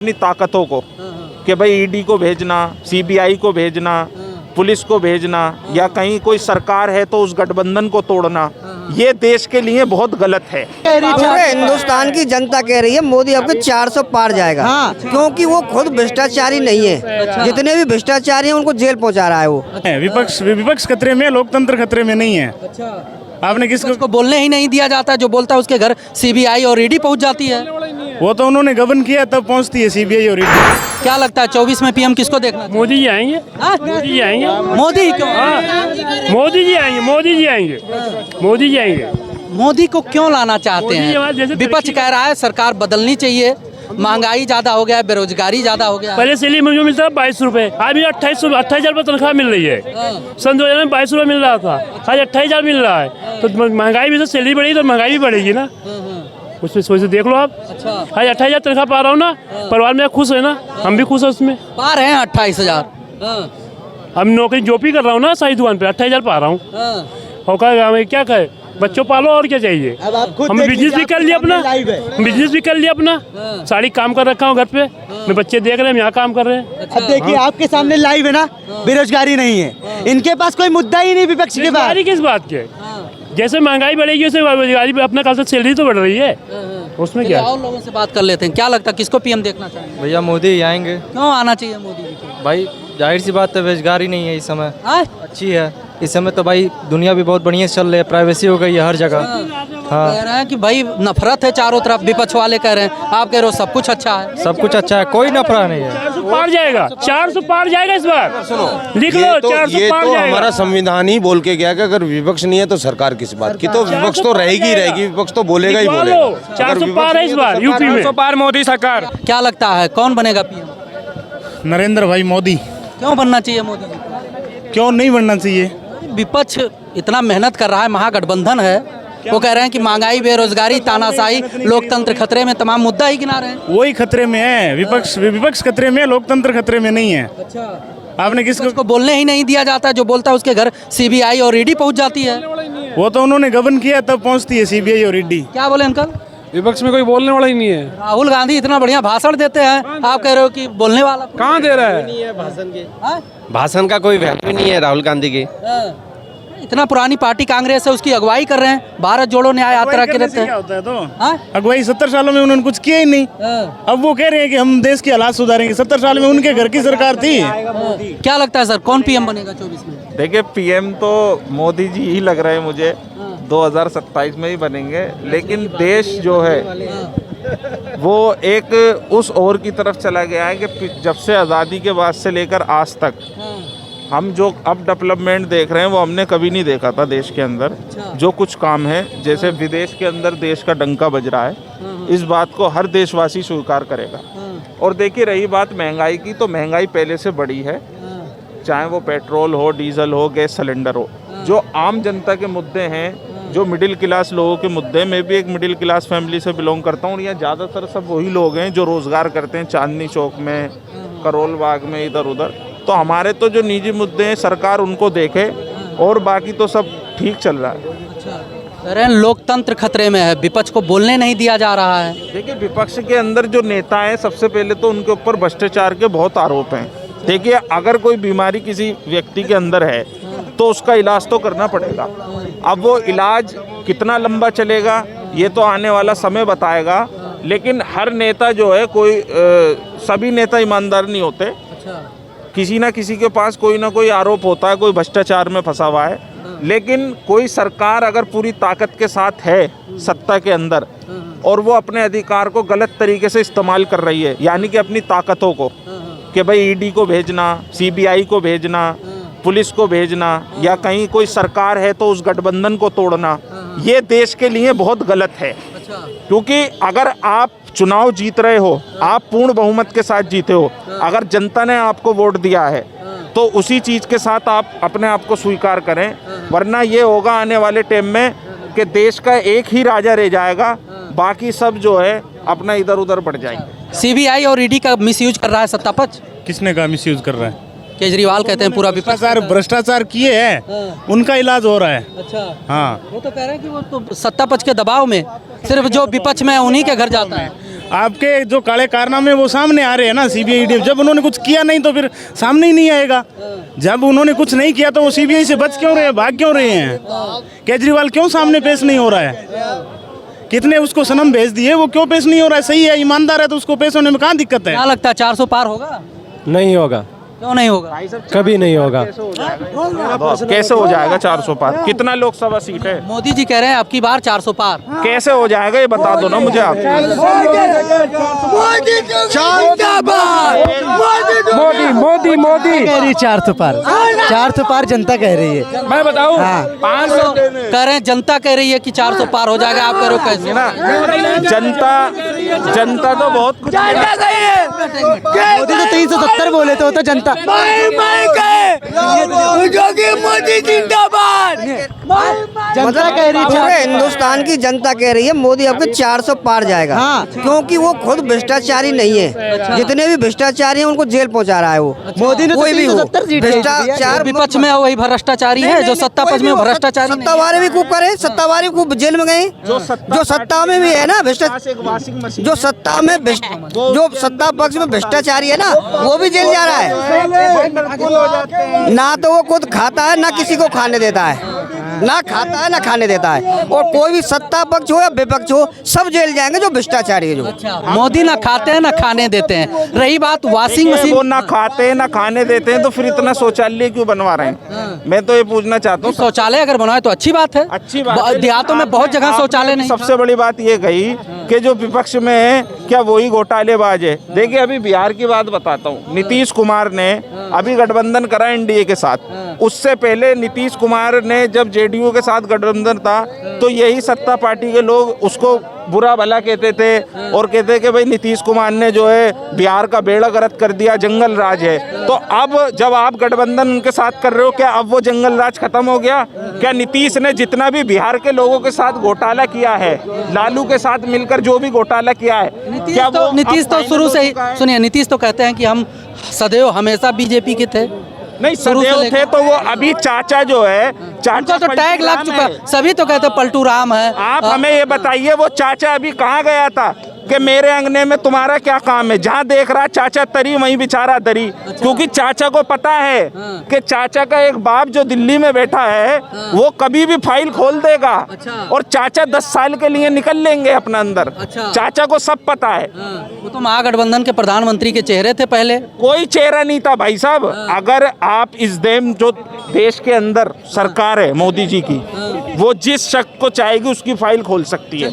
अपनी ताकतों को कि भाई ईडी को भेजना, सीबीआई को भेजना, पुलिस को भेजना या कहीं कोई सरकार है तो उस गठबंधन को तोड़ना, ये देश के लिए बहुत गलत है। पूरे हिंदुस्तान की जनता कह रही है मोदी आपके 400 पार जाएगा। क्योंकि वो खुद भ्रष्टाचारी नहीं है, जितने भी भ्रष्टाचारी हैं उनको जेल पहुंचा रहा है वो। विपक्ष खतरे में, लोकतंत्र खतरे में नहीं है। आपने किसको बोलने ही नहीं दिया जाता है, जो बोलता है उसके घर सीबीआई और ईडी पहुंच जाती है। वो तो उन्होंने गबन किया तब पहुंचती है सीबीआई और ईडी। क्या लगता है 24 में पीएम किसको देखना? मोदी जी आएंगे। मोदी जी आएंगे। मोदी क्यों? मोदी जी आएंगे। मोदी जी आएंगे। मोदी जी आएंगे। मोदी को क्यों लाना चाहते हैं? विपक्ष कह रहा है सरकार बदलनी चाहिए, महंगाई ज्यादा हो गया है, बेरोजगारी ज्यादा हो गया है। पहले सैलरी मुझे मिलता था 22 रुपए, अभी 28,000 रुपए तनख्वाह मिल रही है। सन 2000 में 22 रुपए मिल रहा था, आज 28,000 मिल रहा है। तो महंगाई भी तो, सैलरी बढ़ेगी तो महंगाई भी बढ़ेगी ना। उसमें सोच देख लो आप। आज 28,000 तनख्वाह पा रहा हूँ ना, परिवार में खुश है ना, हम भी खुश है उसमें। पा रहे हैं 28,000। हम नौकरी जो भी कर रहा हूँ ना सारी दुकान पे 28,000 पा रहा हूँ। और क्या कहे, बच्चों पालो और क्या चाहिए। हम बिजनेस भी कर लिया अपना, सारी काम कर रखा हूँ घर पे। मैं बच्चे देख रहे हैं, यहाँ काम कर रहे हैं। अब देखिए आपके सामने लाइव है ना, बेरोजगारी नहीं है, इनके पास कोई मुद्दा ही नहीं विपक्ष के पास। किस बात के? जैसे महंगाई बढ़ेगी वैसे बेरोजगारी भी अपना खासा, सैलरी तो बढ़ रही है, उसमें क्या। और लोगों से बात कर लेते हैं। क्या लगता है किसको पीएम देखना चाहिए? भैया मोदी ही आएंगे। क्यों आना चाहिए मोदी जी को? भाई जाहिर सी बात है, बेरोजगारी नहीं है इस समय, अच्छी है इस समय तो। भाई दुनिया भी बहुत बढ़िया चल रही है, प्राइवेसी हो गई है हर जगह। हाँ, कह रहे हैं कि भाई नफरत है चारों तरफ, विपक्ष वाले कह रहे हैं, आप कह रहे हो सब कुछ अच्छा है। सब कुछ अच्छा है, कोई नफरत नहीं है। 400 पार जाएगा, 400 पार जाएगा इस बार। लिख लो 400 पार जाएगा। हमारा संविधान ही बोल के गया कि अगर विपक्ष नहीं है तो सरकार किस बात की, तो विपक्ष तो रहेगी, विपक्ष तो बोलेगा ही बोलेगा। 400 पार है इस बार यूपी में। 400 पार मोदी सरकार। क्या लगता है कौन बनेगा पीएम? नरेंद्र भाई मोदी। क्यों बनना चाहिए मोदी जी? क्यों नहीं बनना चाहिए? विपक्ष इतना मेहनत कर रहा है, महागठबंधन है, वो कह रहे हैं कि महंगाई, बेरोजगारी, तानाशाही, लोकतंत्र खतरे में, तमाम मुद्दा ही गिना रहे हैं। वही खतरे में है, विपक्ष खतरे में, लोकतंत्र खतरे में नहीं है। आपने किसको बोलने ही नहीं दिया जाता है, जो बोलता है उसके घर सीबीआई और ईडी पहुंच जाती है। वो तो उन्होंने गबन किया तब पहुंचती है सीबीआई और ईडी। क्या बोले अंकल? विपक्ष में कोई बोलने वाला ही नहीं है। राहुल गांधी इतना बढ़िया भाषण देते हैं, आप कह रहे हो कि बोलने वाला कहाँ दे रहा है? भाषण का कोई वैल्यू नहीं है राहुल गांधी की। इतना पुरानी पार्टी कांग्रेस है, उसकी अगुवाई कर रहे हैं, भारत जोड़ो न्याय यात्रा के रहते क्या होता है तो अगुवाई 70 सालों में उन्होंने कुछ किया ही नहीं। अब वो कह रहे हैं कि हम देश के हालात सुधारेंगे। 70 साल में उनके घर की सरकार थी। क्या लगता है सर कौन पीएम बनेगा 24 में? देखिए, पीएम तो मोदी जी ही लग रहे हैं मुझे, 2027 में ही बनेंगे। लेकिन देश जो है वो एक उस ओर की तरफ चला गया है कि जब से आज़ादी के बाद से लेकर आज तक हम जो अब डेवलपमेंट देख रहे हैं वो हमने कभी नहीं देखा था देश के अंदर। जो कुछ काम है, जैसे विदेश के अंदर देश का डंका बज रहा है, इस बात को हर देशवासी स्वीकार करेगा। और देखिए, रही बात महंगाई की, तो महंगाई पहले से बढ़ी है, चाहे वो पेट्रोल हो, डीजल हो, गैस सिलेंडर हो। जो आम जनता के मुद्दे हैं, जो मिडिल क्लास लोगों के मुद्दे, मैं भी एक मिडिल क्लास फैमिली से बिलोंग करता हूँ। यहाँ ज़्यादातर सब वही लोग हैं जो रोज़गार करते हैं, चांदनी चौक में, करोल बाग में, इधर उधर। तो हमारे तो जो निजी मुद्दे हैं सरकार उनको देखे, और बाकी तो सब ठीक चल रहा है। लोकतंत्र खतरे में है, विपक्ष को बोलने नहीं दिया जा रहा है। देखिए, विपक्ष के अंदर जो नेता हैं, सबसे पहले तो उनके ऊपर भ्रष्टाचार के बहुत आरोप हैं। देखिए, अगर कोई बीमारी किसी व्यक्ति के अंदर है तो उसका इलाज तो करना पड़ेगा। अब वो इलाज कितना लंबा चलेगा ये तो आने वाला समय बताएगा। लेकिन हर नेता जो है, कोई सभी नेता ईमानदार नहीं होते। किसी ना किसी के पास कोई ना कोई आरोप होता है, कोई भ्रष्टाचार में फंसा हुआ है। लेकिन कोई सरकार अगर पूरी ताकत के साथ है सत्ता के अंदर, और वो अपने अधिकार को गलत तरीके से इस्तेमाल कर रही है, यानी कि अपनी ताकतों को, कि भाई ईडी को भेजना, सीबीआई को भेजना, पुलिस को भेजना या कहीं कोई सरकार है तो उस गठबंधन को तोड़ना, ये देश के लिए बहुत गलत है। क्योंकि अगर आप चुनाव जीत रहे हो, आप पूर्ण बहुमत के साथ जीते हो, अगर जनता ने आपको वोट दिया है तो उसी चीज़ के साथ आप अपने आप को स्वीकार करें। वरना ये होगा आने वाले टाइम में कि देश का एक ही राजा रह जाएगा, बाकी सब जो है अपना इधर उधर बढ़ जाएंगे। सीबीआई और ईडी का मिसयूज कर रहा है सत्ता पक्ष। किसने कहा मिसयूज कर रहा है? केजरीवाल कहते हैं पूरा भ्रष्टाचार किए हैं, उनका इलाज हो रहा है। अच्छा, हाँ, वो तो कह रहे हैं कि वो तो सत्ता पक्ष के दबाव में सिर्फ जो विपक्ष में है उन्हीं के घर जाता है। आपके जो काले कारनामे वो सामने आ रहे हैं ना सीबीआई। जब उन्होंने कुछ किया नहीं तो फिर सामने ही नहीं आएगा। जब उन्होंने कुछ नहीं किया तो वो सीबीआई से बच क्यों रहे हैं, भाग क्यों रहे हैं? केजरीवाल क्यों सामने पेश नहीं हो रहा है? कितने उसको सनम भेज दिए, वो क्यों पेश नहीं हो रहा है? सही है, ईमानदार है तो उसको पेश होने में कहाँ दिक्कत है? क्या लगता है 400 पार होगा? नहीं होगा, क्यों नहीं होगा? कभी नहीं होगा। कैसे हो जाएगा 400 पार? कितना लोकसभा सीट है? मोदी जी कह रहे हैं आपकी बार 400 पार। कैसे हो जाएगा ये बता दो ना मुझे आप। मोदी मोदी कह रही है 400 पार, 400 पार जनता कह रही है। मैं बताऊं, 500 कह रहे हैं, जनता कह रही है कि 400 पार हो जाएगा। आप कह रहे हो कैसे? ना जनता तो बहुत कुछ मोदी तो 370 बोले तो जनता जनता कह रही है। पूरे हिंदुस्तान की जनता कह रही है मोदी आपके 400 पार जाएगा। क्योंकि वो खुद भ्रष्टाचारी नहीं है। जितने भी भ्रष्टाचारी हैं उनको जेल पहुंचा रहा है वो। मोदी ने तो कोई भी हो 370 सीट भ्रष्टाचार विपक्ष में वही भ्रष्टाचारी है, जो सत्ता पक्ष में भ्रष्टाचारी नहीं है। सत्ता वाले भी खूब करे, सत्ता वाले भी खूब जेल में गए। जो सत्ता में भी है ना भ्रष्टाचार, जो सत्ता में जो सत्ता पक्ष में भ्रष्टाचारी है ना वो भी जेल जा रहा है। ना तो वो खुद खाता है ना किसी को खाने देता है, ना खाता है ना खाने देता है। और कोई भी सत्ता पक्ष हो या विपक्ष हो सब जेल जाएंगे जो भ्रष्टाचारी है। जो मोदी ना खाते हैं ना खाने देते हैं। रही बात वॉशिंग मशीन, वो ना खाते हैं ना खाने देते हैं तो फिर इतना शौचालय क्यों बनवा रहे हैं? मैं तो ये पूछना चाहता हूँ। शौचालय अगर बनवाए तो अच्छी बात है। अच्छी बात है। देहातों में बहुत जगह शौचालय नहीं। सबसे बड़ी बात ये कही कि जो विपक्ष में है क्या वही घोटालेबाज है। देखिए अभी बिहार की बात बताता हूँ। नीतीश कुमार ने अभी गठबंधन करा एनडीए के साथ। उससे पहले नीतीश कुमार ने जब जेडीयू के साथ गठबंधन था तो यही सत्ता पार्टी के लोग उसको बुरा भला कहते थे और कहते कि भाई नीतीश कुमार ने जो है बिहार का बेड़ा गर्क कर दिया, जंगल राज है। तो अब जब आप गठबंधन उनके साथ कर रहे हो, क्या अब वो जंगल राज खत्म हो गया? क्या नीतीश ने जितना भी बिहार के लोगों के साथ घोटाला किया है, लालू के साथ मिलकर जो भी घोटाला किया है, क्या वो नीतीश तो शुरू से ही, सुनिए, नीतीश तो कहते हैं कि हम सदैव हमेशा बीजेपी के थे। नहीं सदैव थे तो वो अभी चाचा जो है, चाचा तो टैग लग चुका, सभी तो कहते पलटू राम है। आप हमें ये बताइए वो चाचा अभी कहाँ गया था कि मेरे अंगने में तुम्हारा क्या काम है? जहाँ देख रहा चाचा तरी वहीं बेचारा दरी। क्योंकि चाचा को पता है कि चाचा का एक बाप जो दिल्ली में बैठा है वो कभी भी फाइल खोल देगा और चाचा 10 साल के लिए निकल लेंगे अपना अंदर। चाचा को सब पता है। वो तो महागठबंधन के प्रधानमंत्री के चेहरे थे पहले। कोई चेहरा नहीं था भाई साहब। अगर आप इस जो देश के अंदर सरकार है मोदी जी की, वो जिस शख्स को चाहेगी उसकी फाइल खोल सकती है।